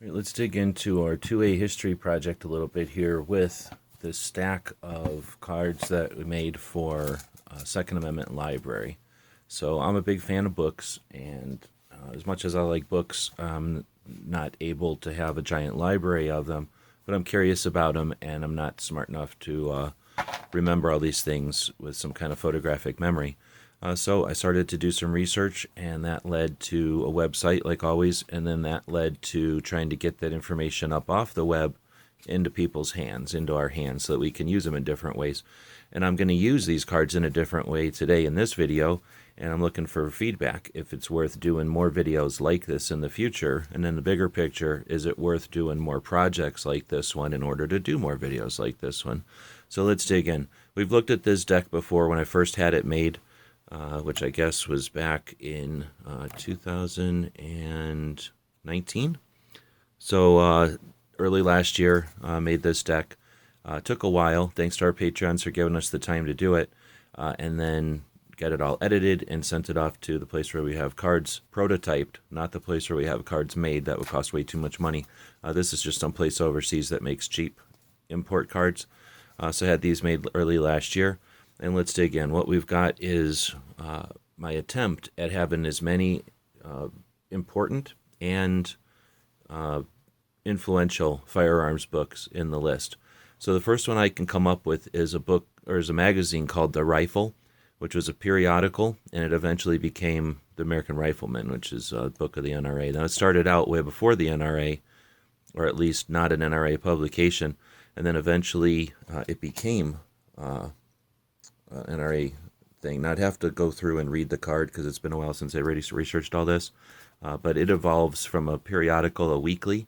All right, let's dig into our 2A history project a little bit here with this stack of cards that we made for Second Amendment Library. So I'm a big fan of books, and as much as I like books, I'm not able to have a giant library of them, but I'm curious about them, and I'm not smart enough to remember all these things with some kind of photographic memory. So I started to do some research, and that led to a website, like always, and then that led to trying to get that information up off the web into people's hands, into our hands, so that we can use them in different ways. And I'm going to use these cards in a different way today in this video, and I'm looking for feedback if it's worth doing more videos like this in the future. And then the bigger picture, is it worth doing more projects like this one in order to do more videos like this one? So let's dig in. We've looked at this deck before when I first had it made, which I guess was back in 2019. So early last year, made this deck. Took a while. Thanks to our Patreons for giving us the time to do it, and then get it all edited and sent it off to the place where we have cards prototyped, not the place where we have cards made. That would cost way too much money. This is just some place overseas that makes cheap import cards. So I had these made early last year. And let's dig in. What we've got is my attempt at having as many important and influential firearms books in the list. So the first one I can come up with is a book, or is a magazine called The Rifle, which was a periodical, and it eventually became The American Rifleman, which is a book of the NRA. Now it started out way before the NRA, or at least not an NRA publication, and then eventually it became NRA thing. Now I'd have to go through and read the card because it's been a while since I already researched all this. But it evolves from a periodical, a weekly,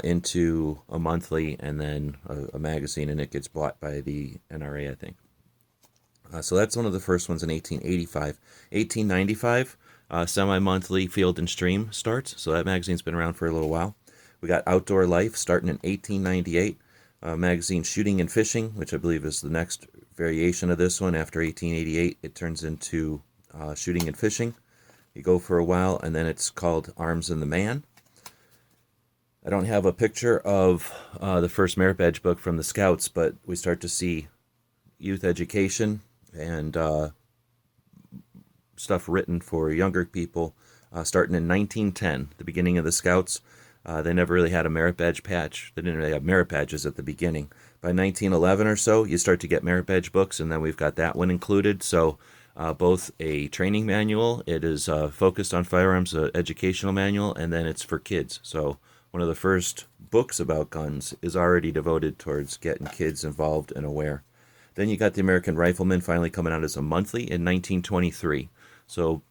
into a monthly, and then a magazine, and it gets bought by the NRA, I think. So that's one of the first ones in 1885. 1895, semi-monthly Field and Stream starts. So that magazine's been around for a little while. We got Outdoor Life starting in 1898. Magazine Shooting and Fishing, which I believe is the next variation of this one. After 1888, it turns into Shooting and Fishing. You go for a while, and then it's called Arms and the Man. I don't have a picture of the first merit badge book from the Scouts, but we start to see youth education and stuff written for younger people starting in 1910, the beginning of the Scouts. They never really had a merit badge patch. They didn't really have merit badges at the beginning. By 1911 or so, you start to get merit badge books, and then we've got that one included. So both a training manual, it is focused on firearms, educational manual, and then it's for kids. So one of the first books about guns is already devoted towards getting kids involved and aware. Then you got the American Rifleman finally coming out as a monthly in 1923. So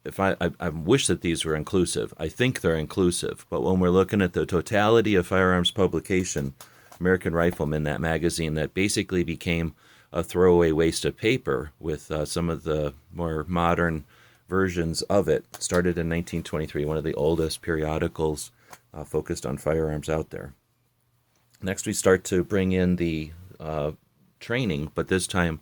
if I wish that these were inclusive. I think they're inclusive, but when we're looking at the totality of firearms publication, American Rifleman, that magazine that basically became a throwaway waste of paper with some of the more modern versions of it, started in 1923, one of the oldest periodicals focused on firearms out there. Next, we start to bring in the training, but this time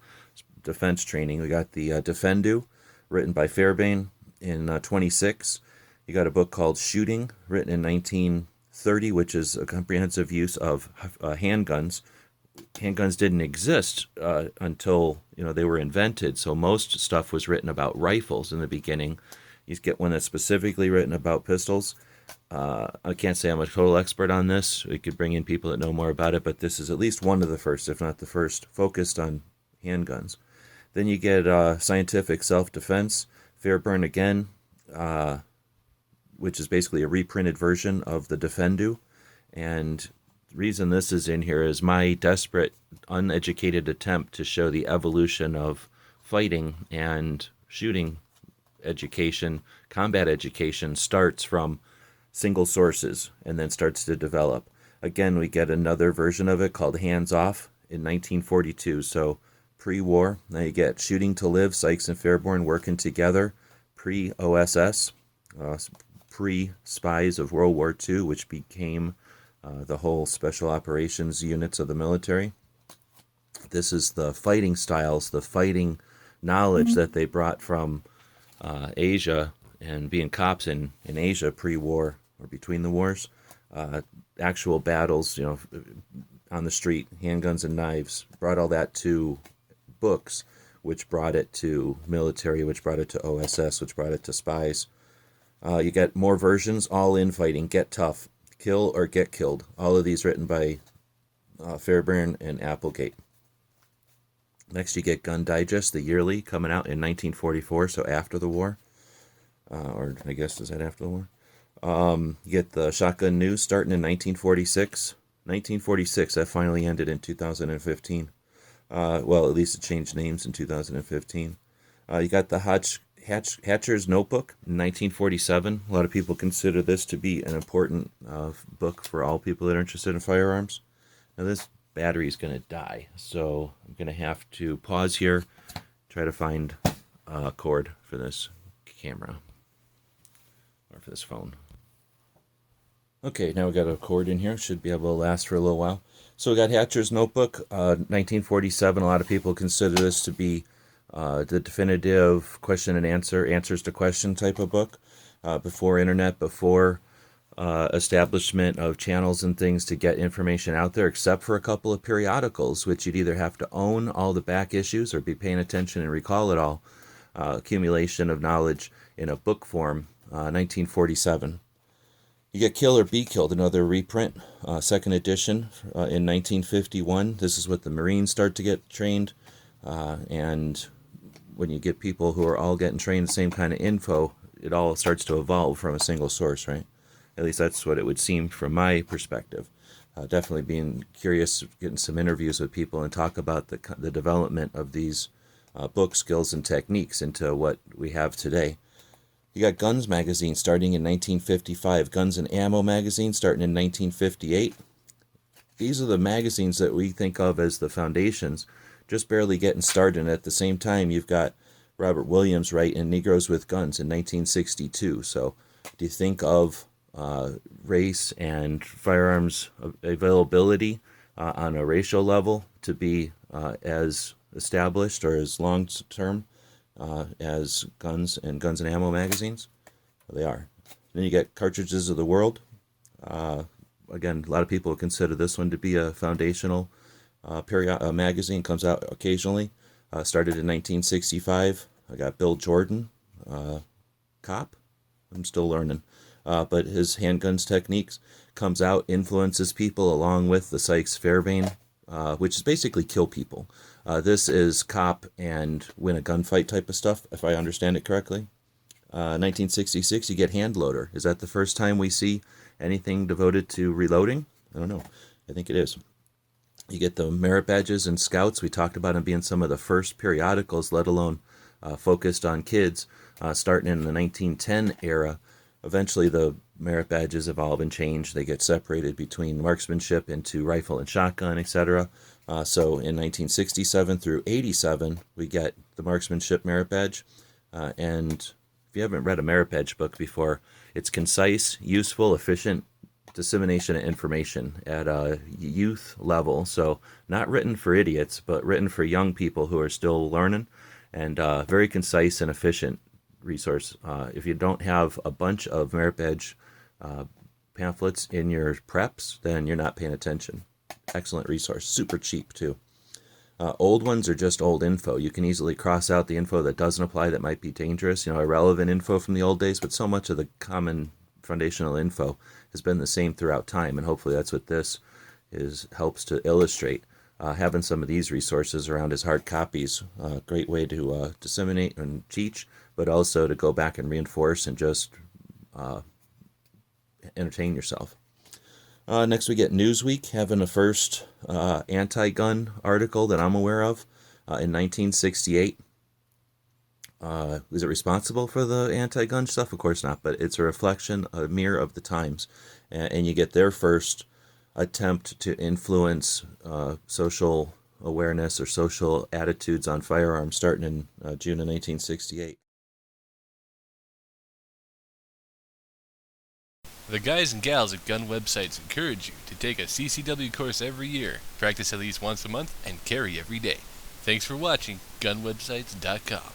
defense training. We got the Defendu, written by Fairbairn in 26. You got a book called Shooting, written in 1930, which is a comprehensive use of handguns. Handguns didn't exist until they were invented, so most stuff was written about rifles in the beginning. You get one that's specifically written about pistols. I can't say I'm a total expert on this. We could bring in people that know more about it, but this is at least one of the first, if not the first, focused on handguns. Then you get Scientific Self-Defense, Fairbairn again, which is basically a reprinted version of the Defendu. And the reason this is in here is my desperate, uneducated attempt to show the evolution of fighting and shooting education, combat education, starts from single sources and then starts to develop. Again, we get another version of it called Hands Off in 1942. So pre-war. Now you get Shooting to Live, Sykes and Fairbairn working together. Pre-OSS, pre-spies of World War II, which became the whole special operations units of the military. This is the fighting styles, the fighting knowledge that they brought from Asia and being cops in Asia pre-war or between the wars. Actual battles, on the street, handguns and knives, brought all that to books, which brought it to military, which brought it to OSS, which brought it to spies. You get more versions, all infighting, get tough, kill or get killed. All of these written by Fairbairn and Applegate. Next, you get Gun Digest, the yearly, coming out in 1944, so after the war. Or I guess, is that after the war? You get the Shotgun News starting in 1946. 1946, that finally ended in 2015. Well, at least it changed names in 2015. You got the Hatcher's Notebook in 1947. A lot of people consider this to be an important book for all people that are interested in firearms. Now, this battery is going to die, so I'm going to have to pause here, try to find a cord for this camera, or for this phone. Okay, now we got a cord in here. Should be able to last for a little while. So we got Hatcher's Notebook, 1947. A lot of people consider this to be the definitive question and answers to question type of book. Before internet, before establishment of channels and things to get information out there, except for a couple of periodicals, which you'd either have to own all the back issues or be paying attention and recall it all. Accumulation of knowledge in a book form, 1947. You get Kill or Be Killed, another reprint, second edition in 1951. This is what the Marines start to get trained, and when you get people who are all getting trained the same kind of info, it all starts to evolve from a single source, right? At least that's what it would seem from my perspective. Definitely being curious, getting some interviews with people and talk about the development of these book skills and techniques into what we have today. You got Guns magazine starting in 1955, Guns and Ammo magazine starting in 1958. These are the magazines that we think of as the foundations, just barely getting started. And at the same time, you've got Robert Williams writing Negroes with Guns in 1962. So do you think of race and firearms availability on a racial level to be as established or as long-term as Guns and Ammo magazines? Well, they are. Then you get Cartridges of the World. Again, a lot of people consider this one to be a foundational magazine. Comes out occasionally. Started in 1965. I got Bill Jordan, cop. I'm still learning. But his handguns techniques comes out, influences people along with the Sykes-Fairbairn, which is basically kill people. This is cop and win a gunfight type of stuff, if I understand it correctly. 1966, you get Hand Loader. Is that the first time we see anything devoted to reloading? I don't know. I think it is. You get the Merit Badges and Scouts. We talked about them being some of the first periodicals, let alone focused on kids, starting in the 1910 era. Eventually, the Merit Badges evolve and change. They get separated between marksmanship into rifle and shotgun, etc. So in 1967 through 87, we get the Marksmanship Merit Badge. And if you haven't read a Merit Badge book before, it's concise, useful, efficient dissemination of information at a youth level. So not written for idiots, but written for young people who are still learning, and very concise and efficient resource. If you don't have a bunch of Merit Badge pamphlets in your preps, then you're not paying attention. Excellent resource. Super cheap, too. Old ones are just old info. You can easily cross out the info that doesn't apply, that might be dangerous, irrelevant info from the old days, but so much of the common foundational info has been the same throughout time, and hopefully that's what this helps to illustrate. Having some of these resources around as hard copies, a great way to disseminate and teach, but also to go back and reinforce and just entertain yourself. Next, we get Newsweek having a first anti-gun article that I'm aware of in 1968. Is it responsible for the anti-gun stuff? Of course not, but it's a reflection, a mirror of the times. And you get their first attempt to influence social awareness or social attitudes on firearms starting in June of 1968. The guys and gals at gun websites encourage you to take a CCW course every year, practice at least once a month, and carry every day. Thanks for watching GunWebsites.com.